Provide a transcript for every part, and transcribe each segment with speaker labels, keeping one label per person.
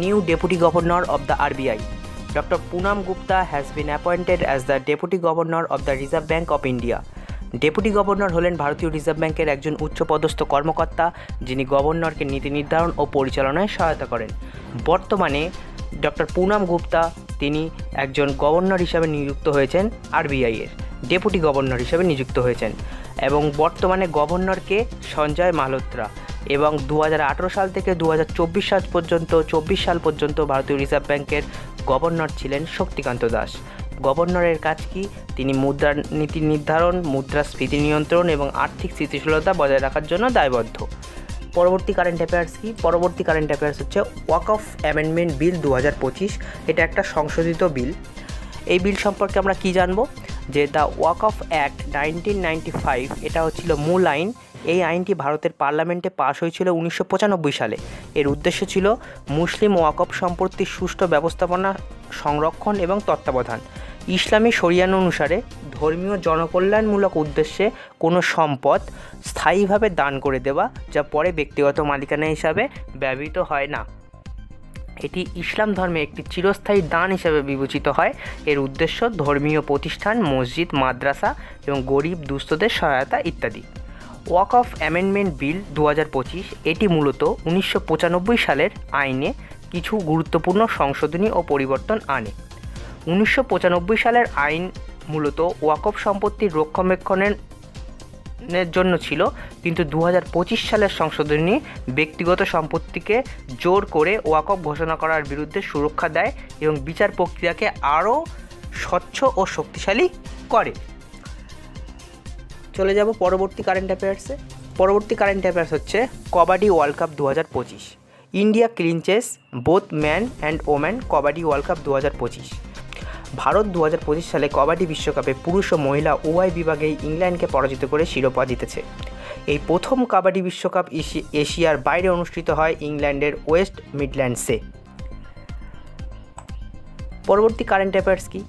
Speaker 1: new Deputy Governor of the RBI. Dr. Poonam Gupta has been appointed as the Deputy Governor of the Reserve Bank of India. Deputy governor হলেন ভারতীয় reserve ব্যাংকের একজন উচ্চপদস্থ কর্মকর্তা, যিনি গভর্নরকে নীতি নির্ধারণ ও পরিচালনায় সহায়তা করেন। বর্তমানে ডক্টর পুনাম গুপ্তা তিনি একজন গভর্নর হিসাবে নিযুক্ত হয়েছেন, আরবিআই এর ডেপুটি গভর্নর হিসাবে নিযুক্ত হয়েছেন, এবং বর্তমানে গভর্নরকে সঞ্জয় মালহোত্রা, এবং 2018 সাল থেকে 2024 সাল পর্যন্ত ভারতীয় রিজার্ভ ব্যাংকের গভর্নর ছিলেন শক্তিকান্ত দাস। গভর্নরের কাজ কি? তিনি মুদ্রার নীতি নির্ধারণ, মুদ্রাস্ফীতি নিয়ন্ত্রণ এবং আর্থিক স্থিতিশীলতা বজায় রাখার জন্য দায়বদ্ধ। পরবর্তী কারেন্ট অ্যাফেয়ার্স কি? পরবর্তী কারেন্ট অ্যাফেয়ার্স হচ্ছে ওয়াকফ অ্যামেন্ডমেন্ট বিল 2025। এটা একটা সংশোধিত বিল। এই বিল সম্পর্কে আমরা কি জানবো? যে দ্য ওয়াকফ অ্যাক্ট 1995 এটা হচ্ছিল মূল আইন। এই আইনটি ভারতের পার্লামেন্টে পাশ হয়েছিল 1995 সালে। এর উদ্দেশ্য ছিল মুসলিম ওয়াকফ সম্পত্তির সুষ্ঠু ব্যবস্থাপনা, সংরক্ষণ এবং তত্ত্বাবধান। ইসলামী শরিয়ান অনুসারে ধর্মীয় জনকল্যাণমূলক উদ্দেশ্যে কোনো সম্পদ স্থায়ীভাবে দান করে দেওয়া, যা পরে ব্যক্তিগত মালিকানা হিসাবে ব্যবহৃত হয় না। এটি ইসলাম ধর্মে একটি চিরস্থায়ী দান হিসেবে বিবেচিত হয়। এর উদ্দেশ্য ধর্মীয় প্রতিষ্ঠান, মসজিদ, মাদ্রাসা এবং গরিব দুস্থদের সহায়তা ইত্যাদি। ওয়াকফ অ্যামেন্ডমেন্ট বিল 2025 এটি মূলত 1995 সালের আইনে কিছু গুরুত্বপূর্ণ সংশোধনী ও পরিবর্তন আনে। 1995 সালের আইন মূলত ওয়াকফ সম্পত্তির রক্ষণাবেক্ষণের জন্য ছিল, কিন্তু 2025 সালের সংশোধনী ব্যক্তিগত সম্পত্তিকে জোর করে ওয়াকফ ঘোষণা করার বিরুদ্ধে সুরক্ষা দেয় এবং বিচার প্রক্রিয়াকে আরও স্বচ্ছ ও শক্তিশালী করে। চলে যাব পরবর্তী কারেন্ট অ্যাফেয়ার্সে। পরবর্তী কারেন্ট অ্যাফেয়ার্স হচ্ছে kabaddi world cup 2025। India clinches both man and woman kabaddi world cup 2025। Bharat 2025 সালে কবাডি বিশ্বকাপে পুরুষ ও মহিলা উভয় বিভাগেই ইংল্যান্ডকে পরাজিত করে শিরোপা জিতেছে। এই প্রথম কাবাডি বিশ্বকাপ এশিয়ার বাইরে অনুষ্ঠিত হয় ইংল্যান্ডের ওয়েস্ট মিডল্যান্ডসে। পরবর্তী কারেন্ট অ্যাফেয়ার্স কি?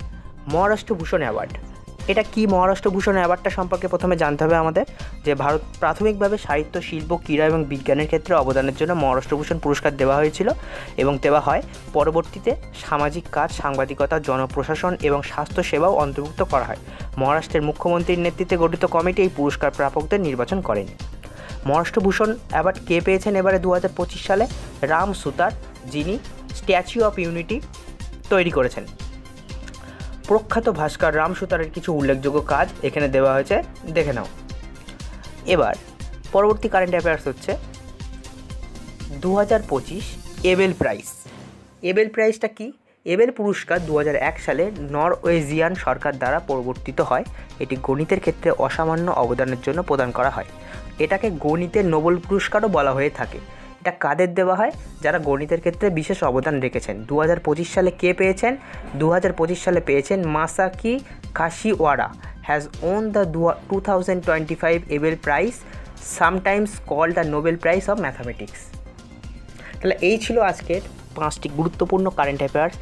Speaker 1: মহারাষ্ট্র ভূষণ অ্যাওয়ার্ড। এটা কি? মহারাষ্ট্র ভূষণ অ্যাওয়ার্ডটা সম্পর্কে প্রথমে জানতে হবে আমাদের, যে ভারত প্রাথমিকভাবে সাহিত্য, শিল্প, ক্রীড়া এবং বিজ্ঞানের ক্ষেত্রে অবদানের জন্য মহারাষ্ট্র ভূষণ পুরস্কার দেওয়া হয়েছিল এবং দেওয়া হয়। পরবর্তীতে সামাজিক কাজ, সাংবাদিকতা, জনপ্রশাসন এবং স্বাস্থ্য সেবাও অন্তর্ভুক্ত করা হয়। মহারাষ্ট্রের মুখ্যমন্ত্রীর নেতৃত্বে গঠিত কমিটি এই পুরস্কার প্রাপকদের নির্বাচন করেন। মহারাষ্ট্র ভূষণ অ্যাওয়ার্ড কে পেয়েছেন এবারে 2025 সালে? রাম সুতার, যিনি স্ট্যাচু অফ ইউনিটি তৈরি করেছেন। প্রখ্যাত ভাস্কর রাম সুতারের কিছু উল্লেখযোগ্য কাজ এখানে দেওয়া হয়েছে, দেখে নাও। এবার পরবর্তী কারেন্ট অ্যাফেয়ার্স হচ্ছে 2025 এবেল প্রাইজ। এবেল প্রাইজটা কি? এবেল পুরস্কার 2001 সালে নরওয়েজিয়ান সরকার দ্বারা প্রবর্তিত হয়। এটি গণিতের ক্ষেত্রে অসামান্য অবদানের জন্য প্রদান করা হয়। এটাকে গণিতের নোবেল পুরস্কারও বলা হয়ে থাকে। এটা কাদের দেওয়া হয়? যারা গণিতের ক্ষেত্রে বিশেষ অবদান রেখেছেন। 2025 সালে কে পেয়েছেন? 2025 সালে পেয়েছেন Masaki Kashiwara has won the 2025 Abel prize, sometimes called the Nobel prize of mathematics. তাহলে এই ছিল আজকের 5টি গুরুত্বপূর্ণ কারেন্ট অ্যাফেয়ার্স।